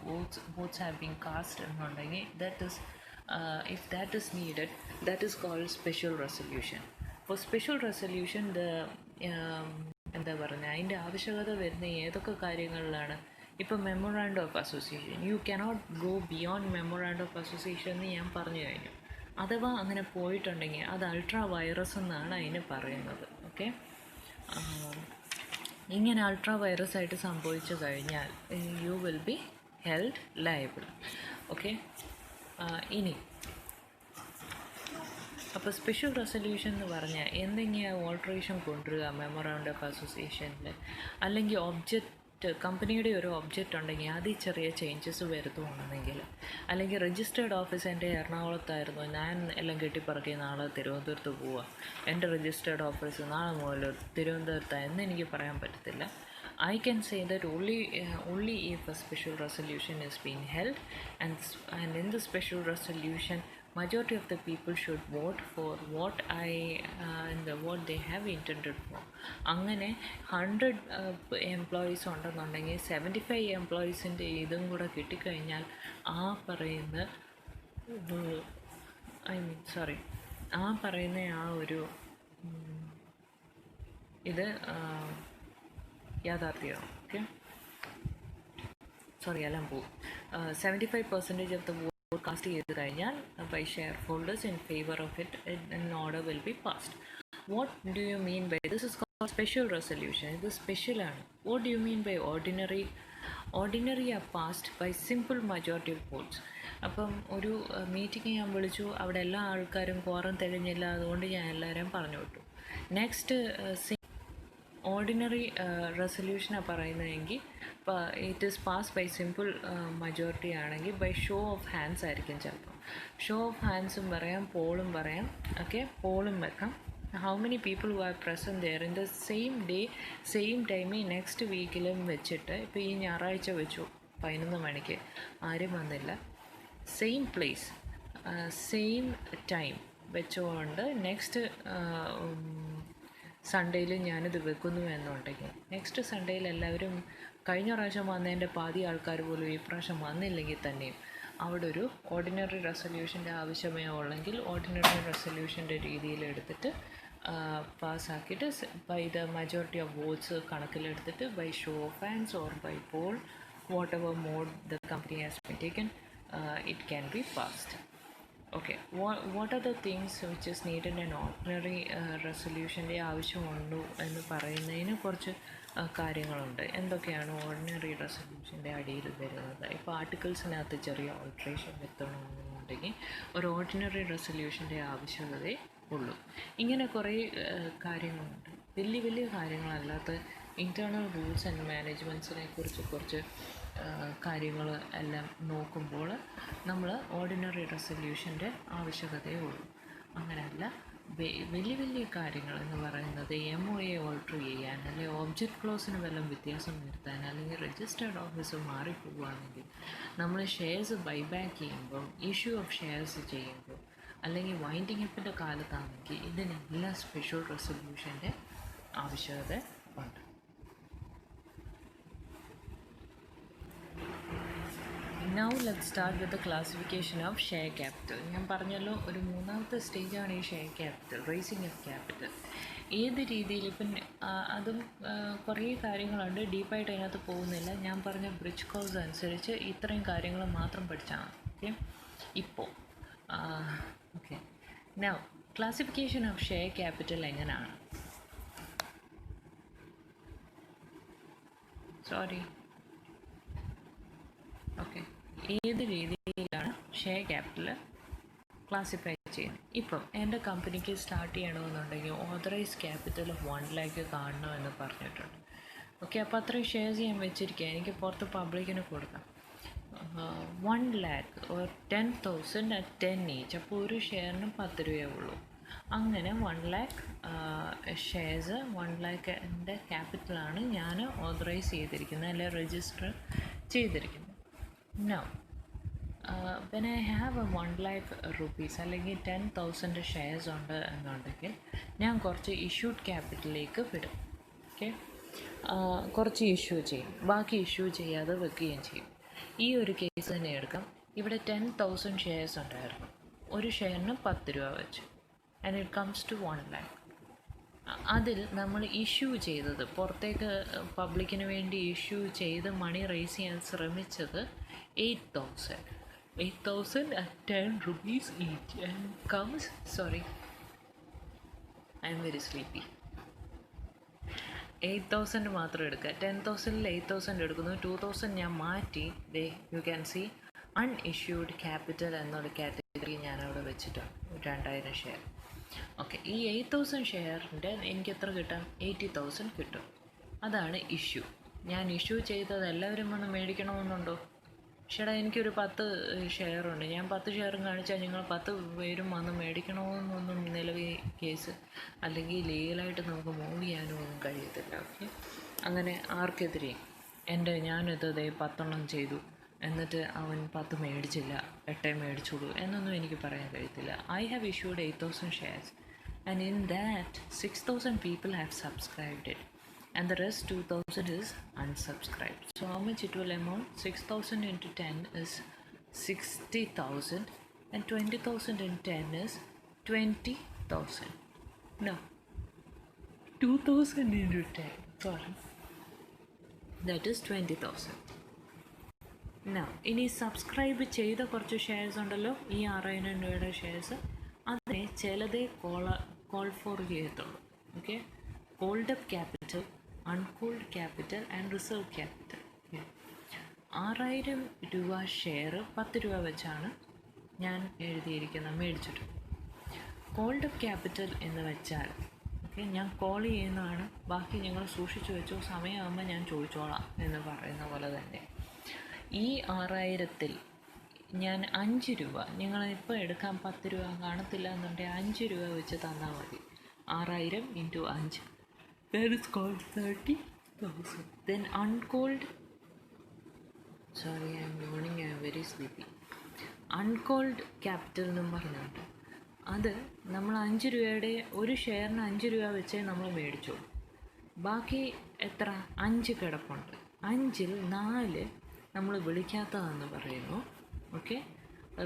votes have been cast എന്നുണ്ടെങ്കിൽ that is if that is needed, that is called special resolution. അപ്പോൾ സ്പെഷ്യൽ റെസൊല്യൂഷൻ എന്താ പറയുക, അതിൻ്റെ ആവശ്യകത വരുന്ന ഏതൊക്കെ കാര്യങ്ങളിലാണ്? ഇപ്പോൾ memorandum of association, you cannot go beyond memorandum of association എന്ന് ഞാൻ പറഞ്ഞു കഴിഞ്ഞു. അഥവാ അങ്ങനെ പോയിട്ടുണ്ടെങ്കിൽ അത് അൾട്രാ വൈറസ് എന്നാണ് അതിന് പറയുന്നത്. ഓക്കെ, ഇങ്ങനെ അൾട്രാ വൈറസ് ആയിട്ട് സംഭവിച്ചു കഴിഞ്ഞാൽ you will be held liable. Okay, ഇനി അപ്പോൾ സ്പെഷ്യൽ റെസൊല്യൂഷൻ എന്ന് പറഞ്ഞാൽ എന്തെങ്കിലും ഓൾട്രേഷൻ കൊണ്ടുവരിക മെമ്മോറാണ്ടം ഓഫ് അസോസിയേഷനിൽ, അല്ലെങ്കിൽ കമ്പനിയുടെ ഒരു ഒബ്ജക്റ്റ് ഉണ്ടെങ്കിൽ അതിൽ ചെറിയ ചേഞ്ചസ് വരുത്തുകയാണെങ്കിൽ, അല്ലെങ്കിൽ രജിസ്റ്റേർഡ് ഓഫീസ് എൻ്റെ എറണാകുളത്തായിരുന്നു, ഞാൻ എല്ലാം കെട്ടിപ്പറക്കി നാളെ തിരുവനന്തപുരത്ത് പോവുക, എൻ്റെ രജിസ്റ്റേർഡ് ഓഫീസ് നാളെ മുതൽ തിരുവനന്തപുരത്തായെന്ന് എനിക്ക് പറയാൻ പറ്റത്തില്ല. I can say that only if a special resolution is being held, and in the special resolution majority of the people should vote for what what they have intended for. അങ്ങനെ 100 employees ഉണ്ടെന്നുണ്ടെങ്കിൽ 75 എംപ്ലോയീസിൻ്റെ ഇതും കൂടെ കിട്ടിക്കഴിഞ്ഞാൽ ആ പറയുന്ന ആ ഒരു ഇത് യാഥാർത്ഥ്യമാണ്. ഓക്കെ, എല്ലാം പോകും. 75% ഓഫ് ദ വോട്ട് കാസ്റ്റ് ചെയ്ത് കഴിഞ്ഞാൽ by share holders in favour of it, an order will be passed. What do you mean by this is called special resolution? ഇത് സ്പെഷ്യലാണ്. What do you mean by ordinary? Ordinary are passed by simple majority of votes. അപ്പം ഒരു meeting ഞാൻ വിളിച്ചു, അവിടെ എല്ലാ ആൾക്കാരും quorum തികഞ്ഞില്ല, അതുകൊണ്ട് ഞാൻ എല്ലാവരെയും പറഞ്ഞു വിട്ടു. നെക്സ്റ്റ് ഓർഡിനറി റെസൊല്യൂഷനാണ് പറയുന്നതെങ്കിൽ it is pass by simple majority ആണെങ്കിൽ ബൈ ഷോ ഓഫ് ഹാൻഡ്സ് ആയിരിക്കും ചിലപ്പോൾ. ഷോ ഓഫ് ഹാൻഡ്സും പറയാം, പോളും പറയാം. ഓക്കെ, പോളും വെക്കാം. How many people who are present there in the same day same ടൈമിൽ നെക്സ്റ്റ് വീക്കിലും വെച്ചിട്ട്, ഇപ്പോൾ ഈ ഞായറാഴ്ച വെച്ചു 11 മണിക്ക്, ആരും വന്നില്ല, സെയിം പ്ലേസ് സെയിം ടൈം വെച്ചുകൊണ്ട് നെക്സ്റ്റ് സൺഡേയിൽ ഞാനിത് വെക്കുന്നു എന്നുണ്ടെങ്കിൽ നെക്സ്റ്റ് സൺഡേയിൽ എല്ലാവരും കഴിഞ്ഞ പ്രാവശ്യം വന്നതിൻ്റെ പാതി ആൾക്കാർ പോലും ഈ പ്രാവശ്യം വന്നില്ലെങ്കിൽ തന്നെയും അവിടെ ഒരു ഓർഡിനറി റെസൊല്യൂഷൻ്റെ ആവശ്യമേ ഉള്ളെങ്കിൽ ഓർഡിനറി റെസൊല്യൂഷൻ്റെ രീതിയിൽ എടുത്തിട്ട് പാസ്സാക്കിയിട്ട് by the majority of votes കണക്കിലെടുത്തിട്ട് by show of hands or by poll, whatever mode the company has been taken, it can be passed. Okay, what are the things which is needed in ordinary റെസൊല്യൂഷൻ്റെ ആവശ്യമുണ്ടോ എന്ന് പറയുന്നതിന് കുറച്ച് കാര്യങ്ങളുണ്ട്. എന്തൊക്കെയാണ് ordinary റെസൊല്യൂഷൻ്റെ അടിയിൽ വരുന്നത്? ഇപ്പോൾ ആർട്ടിക്കിൾസിനകത്ത് ചെറിയ ഓൾട്രേഷൻ വരുത്തണമെന്നുണ്ടെങ്കിൽ ഒരു ഓർഡിനറി റെസൊല്യൂഷൻ്റെ ആവശ്യകതയേ ഉള്ളൂ. ഇങ്ങനെ കുറേ കാര്യങ്ങളുണ്ട്. വലിയ കാര്യങ്ങളല്ലാത്ത ഇൻറ്റേർണൽ റൂൾസ് ആൻഡ് മാനേജ്മെൻറ്റ്സിനെ കുറിച്ച് കുറച്ച് കാര്യങ്ങൾ എല്ലാം നോക്കുമ്പോൾ നമ്മൾ ഓർഡിനറി റെസൊല്യൂഷൻ്റെ ആവശ്യകതയേ ഉള്ളൂ. അങ്ങനെയല്ല വലിയ കാര്യങ്ങൾ എന്ന് പറയുന്നത് MOA ഓൾട്ടർ ചെയ്യാൻ, അല്ലെങ്കിൽ ഒബ്ജക്റ്റ് ക്ലോസിന് വല്ലതും വ്യത്യാസം വരുത്താൻ, അല്ലെങ്കിൽ രജിസ്റ്റേർഡ് ഓഫീസ് മാറിപ്പോവുകയാണെങ്കിൽ, നമ്മൾ ഷെയർസ് ബൈബാക്ക് ചെയ്യുമ്പോൾ, ഇഷ്യൂ ഓഫ് ഷെയർസ് ചെയ്യുമ്പോൾ, അല്ലെങ്കിൽ വൈൻഡിങ് അപ്പിൻ്റെ കാലത്താണെങ്കിൽ ഇതിനെല്ലാം സ്പെഷ്യൽ റെസൊല്യൂഷൻ്റെ ആവശ്യകത ഉണ്ട്. Now let's start with the classification of share capital. ഞാൻ പറഞ്ഞല്ലോ, ഒരു മൂന്നാമത്തെ സ്റ്റേജാണ് ഈ share capital, racing of capital. ഏത് രീതിയിൽ ഇപ്പം അതും കുറേ കാര്യങ്ങളുണ്ട്, ഡീപ്പായിട്ട് അതിനകത്ത് പോകുന്നില്ല. ഞാൻ പറഞ്ഞ ബ്രിഡ്ജ് കോഴ്സ് അനുസരിച്ച് ഇത്രയും കാര്യങ്ങൾ മാത്രം പഠിച്ചാൽ മതി. ഓക്കെ, ഇപ്പോൾ okay, now classification of share capital എങ്ങനെയാണ്? ഓക്കെ, ഏത് രീതിയിലാണ് ഷെയർ ക്യാപിറ്റൽ ക്ലാസിഫൈ ചെയ്യുന്നത്? ഇപ്പം എൻ്റെ കമ്പനിക്ക് സ്റ്റാർട്ട് ചെയ്യണമെന്നുണ്ടെങ്കിൽ ഓതറൈസ് ക്യാപിറ്റൽ ഓഫ് 1 lakh കാണണമെന്ന് പറഞ്ഞിട്ടുണ്ട്. ഓക്കെ, അപ്പോൾ അത്രയും ഷെയർസ് ഞാൻ വെച്ചിരിക്കുക, എനിക്ക് പുറത്ത് പബ്ലിക്കിന് കൊടുക്കാം. 1 lakh or 10,000 at 10 each, അപ്പോൾ ഒരു ഷെയറിന് 10 രൂപയേ ഉള്ളൂ. അങ്ങനെ 1 lakh ഷെയർസ് 1 lakhൻ്റെ ക്യാപിറ്റലാണ് ഞാൻ ഓതറൈസ് ചെയ്തിരിക്കുന്നത്, അല്ലെങ്കിൽ രജിസ്റ്റർ ചെയ്തിരിക്കുന്നത്. Now, when I have a 1 lakh rupees അല്ലെങ്കിൽ 10,000 ഷെയർസ് ഉണ്ട് എന്നുണ്ടെങ്കിൽ ഞാൻ കുറച്ച് ഇഷ്യൂഡ് ക്യാപിറ്റലിലേക്ക് വിടും. ഓക്കെ, കുറച്ച് ഇഷ്യൂ ചെയ്യും, ബാക്കി ഇഷ്യൂ ചെയ്യാതെ വെക്കുകയും ചെയ്യും. ഈ ഒരു കേസ് തന്നെ എടുക്കാം. ഇവിടെ 10,000 ഷെയർസ് ഉണ്ടായിരുന്നു, ഒരു ഷെയറിന് 10 രൂപ വെച്ച്, and it comes to 1 lakh. അതിൽ നമ്മൾ ഇഷ്യൂ ചെയ്തത്, പുറത്തേക്ക് പബ്ലിക്കിന് വേണ്ടി ഇഷ്യൂ ചെയ്ത് മണി റേസ് ചെയ്യാൻ ശ്രമിച്ചത് 8,000. 8,000 at 10 rupees each and comes, sorry, I am very sleepy. 8,000 മാത്രം എടുക്കുക. 10,000 8,000 എടുക്കുന്നു. 2,000 ഞാൻ മാറ്റി you can see unissued capital എന്നൊരു കാറ്റഗറി ഞാൻ അവിടെ വെച്ചിട്ടുണ്ട്. 2,000 ഷെയർ. ഓക്കെ, ഈ 8,000 ഷെയറിൻ്റെ എനിക്ക് എത്ര കിട്ടാം? 80,000 കിട്ടും. അതാണ് ഇഷ്യൂ. ഞാൻ ഇഷ്യൂ ചെയ്തത് എല്ലാവരും വന്ന് മേടിക്കണമെന്നുണ്ടോ? ചേട്ടാ എനിക്കൊരു 10 ഷെയറുണ്ട്, ഞാൻ 10 ഷെയറും കാണിച്ചാൽ നിങ്ങൾ 10 പേരും വന്ന് മേടിക്കണമെന്നൊന്നും നിലവിൽ കേസ് അല്ലെങ്കിൽ ലീഗലായിട്ട് നമുക്ക് മൂവ് ചെയ്യാനും ഒന്നും കഴിയത്തില്ല. ഓക്കെ, അങ്ങനെ ആർക്കെതിരെയും ഞാനിത് 10 ചെയ്തു എന്നിട്ട് അവൻ 10 മേടിച്ചില്ല, 8 മേടിച്ചുള്ളൂ എന്നൊന്നും എനിക്ക് പറയാൻ കഴിയത്തില്ല. I have issued 8,000 shares and in that 6,000 people have subscribed it and the rest 2,000 is unsubscribed. So how much it will amount? 6,000 into 10 is 60,000 and 20,000 in 10 is 20,000. No, 2,000 into 10, sorry, that is 20,000. Now ഇനി subscribe ചെയ്ത കുറച്ച് shares ഉണ്ടല്ലോ, ഈ 6,000 രൂപയുടെ shares, അതിനെ ചിലതേ call for ചെയ്യത്തുള്ളൂ. Okay, called up capital, uncalled capital and reserve capital. 6,000 രൂപ ഷെയർ 10 രൂപ വെച്ചാണ് ഞാൻ എഴുതിയിരിക്കുന്നത്, മേടിച്ചിട്ട്. കോൾഡ് അപ്പ് ക്യാപിറ്റൽ എന്ന് വെച്ചാൽ ഓക്കെ, ഞാൻ കോൾ ചെയ്യുന്നതാണ്, ബാക്കി ഞങ്ങൾ സൂക്ഷിച്ചു വെച്ചോ, സമയമാകുമ്പോൾ ഞാൻ ചോദിച്ചോളാം എന്ന് പറയുന്ന പോലെ തന്നെ. ഈ 6,000-ൽ ഞാൻ 5 രൂപ, നിങ്ങളിപ്പോൾ എടുക്കാൻ 10 രൂപ കാണത്തില്ല എന്നുണ്ടെങ്കിൽ 5 രൂപ വെച്ച് തന്നാൽ മതി. 6,000 into 5, that is called 30,000. Then uncalled, sorry I am yawning, I am very sleepy. Uncalled capital എന്നും പറഞ്ഞുണ്ട്. അത് നമ്മൾ 5 രൂപയുടെ ഒരു ഷെയറിന് 5 രൂപ വെച്ചേ നമ്മൾ മേടിച്ചോളൂ. ബാക്കി എത്ര? 5 കിടപ്പുണ്ട്. 5-ൽ 4 നമ്മൾ വിളിക്കാത്തതെന്ന് പറയുന്നു. ഓക്കെ,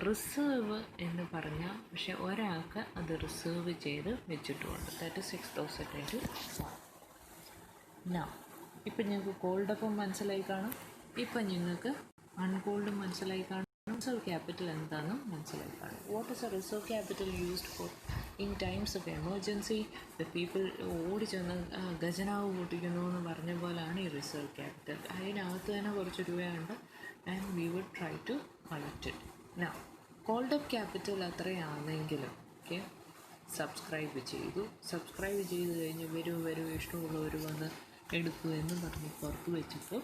റിസർവ് എന്ന് പറഞ്ഞാൽ പക്ഷെ ഒരാൾക്ക് അത് റിസർവ് ചെയ്ത് വെച്ചിട്ടുമുണ്ട്. That 6,000 into 1. നൗ ഇപ്പം ഞങ്ങൾക്ക് കോൾഡ് അപ്പം മനസ്സിലായി കാണും, ഇപ്പം ഞങ്ങൾക്ക് അൺകോൾഡും മനസ്സിലായി കാണും, റിസർവ് ക്യാപിറ്റൽ എന്താണെന്നും മനസ്സിലായി കാണും. What is A reserve capital used for? In times of emergency the people ഓടി ചെന്ന് ഖജനാവ് പൊട്ടിക്കുന്നു എന്ന് പറഞ്ഞ പോലെയാണ് ഈ റിസർവ് ക്യാപിറ്റൽ. അതിനകത്ത് തന്നെ കുറച്ച് രൂപയുണ്ട് and we would try to collect it. Now called up capital അത്രയാണെങ്കിലും ഓക്കെ, സബ്സ്ക്രൈബ് ചെയ്ത് കഴിഞ്ഞ് വരൂ ഇഷ്ടമുള്ളവർ വന്ന് എടുക്കൂ എന്ന് പറഞ്ഞ് പുറത്ത് വെച്ചപ്പോൾ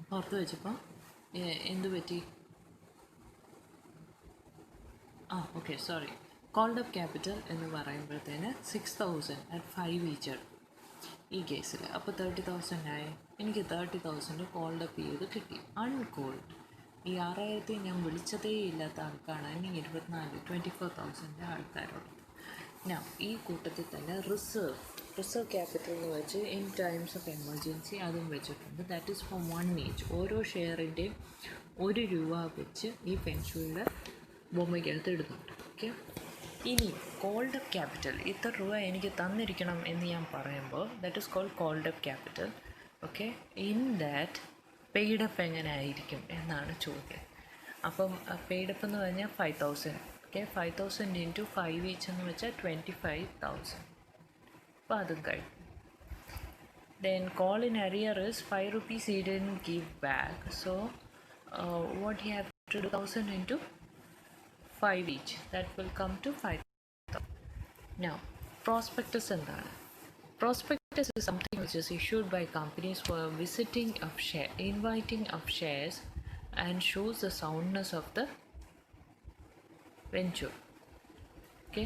പുറത്ത് വെച്ചപ്പോൾ എന്ത് പറ്റി? Okay sorry, called up capital എന്ന് പറയുമ്പോഴത്തേന് 6,000 at 5 each ഈ കേസിൽ. അപ്പോൾ 30,000 ആയി. എനിക്ക് 30,000 കോൾഡ് അപ്പ് ചെയ്ത് കിട്ടി. അൺകോൾഡ് ഈ 6,000 ഞാൻ വിളിച്ചതേ ഇല്ലാത്ത ആൾക്കാണ് ഇനി 24,000 ആൾക്കാരുള്ളത്. ഞാൻ ഈ കൂട്ടത്തിൽ തന്നെ റിസർവ് ക്യാപിറ്റൽ എന്ന് വെച്ച് ഇൻ ടൈംസ് ഓഫ് എമർജൻസി അതും വെച്ചിട്ടുണ്ട്. That is for 1 each. ഓരോ ഷെയറിൻ്റെയും 1 രൂപ വെച്ച് ഈ പെൻഷയുടെ ബൊമ്മയ്ക്കകത്ത് ഇടുന്നുണ്ട്. ഓക്കെ, ഇനി കോൾഡ് അപ്പ് ക്യാപിറ്റൽ ഇത്ര രൂപ എനിക്ക് തന്നിരിക്കണം എന്ന് ഞാൻ പറയുമ്പോൾ that is called up capital. Okay, in that paid up എങ്ങനെ ആയിരിക്കും എന്നാണ് ചോദ്യം. അപ്പം പെയ്ഡപ്പ് എന്ന് പറഞ്ഞാൽ 5,000. ഓക്കെ, 5,000 into 5 each എന്ന് വെച്ചാൽ 25,000. അപ്പോൾ അതും കഴിഞ്ഞു. Then call in arrear is 5 rupees he didn't give back. So what he have to do, 1,000 into 5 each. That will come to 5,000. Now prospectus എന്താണ്? Prospectus is something which is issued by companies for inviting of shares and shows the soundness of the venture. Okay,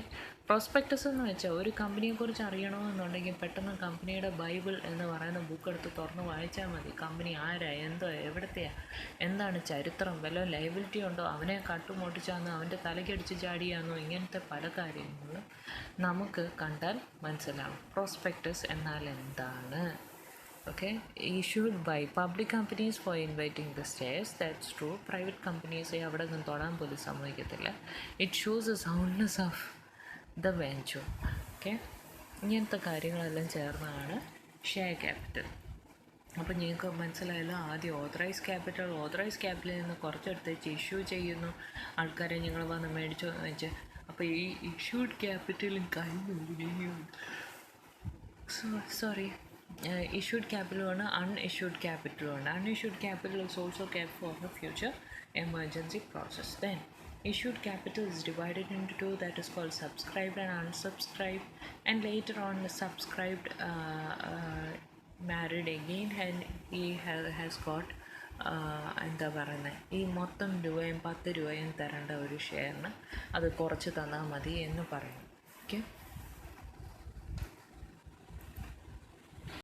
prospectus എന്ന് വെച്ചാൽ ഒരു കമ്പനിയെക്കുറിച്ച് അറിയണമെന്നുണ്ടെങ്കിൽ പെട്ടെന്ന് കമ്പനിയുടെ Bible എന്ന് പറയുന്ന book എടുത്ത് തുറന്ന് വായിച്ചാൽ മതി. കമ്പനി ആരാ, എന്തോ, എവിടത്തെയാ, എന്താണ് ചരിത്രം, വല്ല ലയബിലിറ്റി ഉണ്ടോ, അവനെ കട്ടുമോട്ടിച്ചാന്നോ അവൻ്റെ തലയ്ക്കടിച്ച് ചാടിയാന്നോ, ഇങ്ങനത്തെ പല കാര്യങ്ങളും നമുക്ക് കണ്ടാൽ മനസ്സിലാവും. പ്രോസ്പെക്ടസ് എന്നാൽ എന്താണ്? Okay, issued by public companies for inviting the shares. That's true. Private companies അവിടെ നിന്ന് തൊടാൻ പോലും സമ്മതിക്കത്തില്ല. It shows the soundness of the venture. Okay, ഇങ്ങനത്തെ കാര്യങ്ങളെല്ലാം ചേർന്നതാണ് ഷെയർ ക്യാപിറ്റൽ. അപ്പോൾ നിങ്ങൾക്ക് മനസ്സിലായല്ലോ. ആദ്യം ഓതറൈസ് ക്യാപിറ്റലിൽ നിന്ന് കുറച്ചെടുത്തേച്ച് ഇഷ്യൂ ചെയ്യുന്നു, ആൾക്കാരെ നിങ്ങൾ വന്ന് മേടിച്ചോ എന്ന് വെച്ചാൽ. അപ്പോൾ ഈ ഇഷ്യൂഡ് ക്യാപിറ്റലും കഴിഞ്ഞു. Sorry, issued capital and unissued capital. Unissued capital is also kept for the future emergency process. Then issued capital is divided into two, that is called subscribed and unsubscribed, and later on the subscribed married again, and he has got എന്താ പറയുന്നത്, ഈ മൊത്തം രൂപയും 10 രൂപയും തരേണ്ട ഒരു ഷെയറിന് അത് കുറച്ച് തന്നാൽ മതി എന്ന് പറയുന്നു. ഓക്കെ.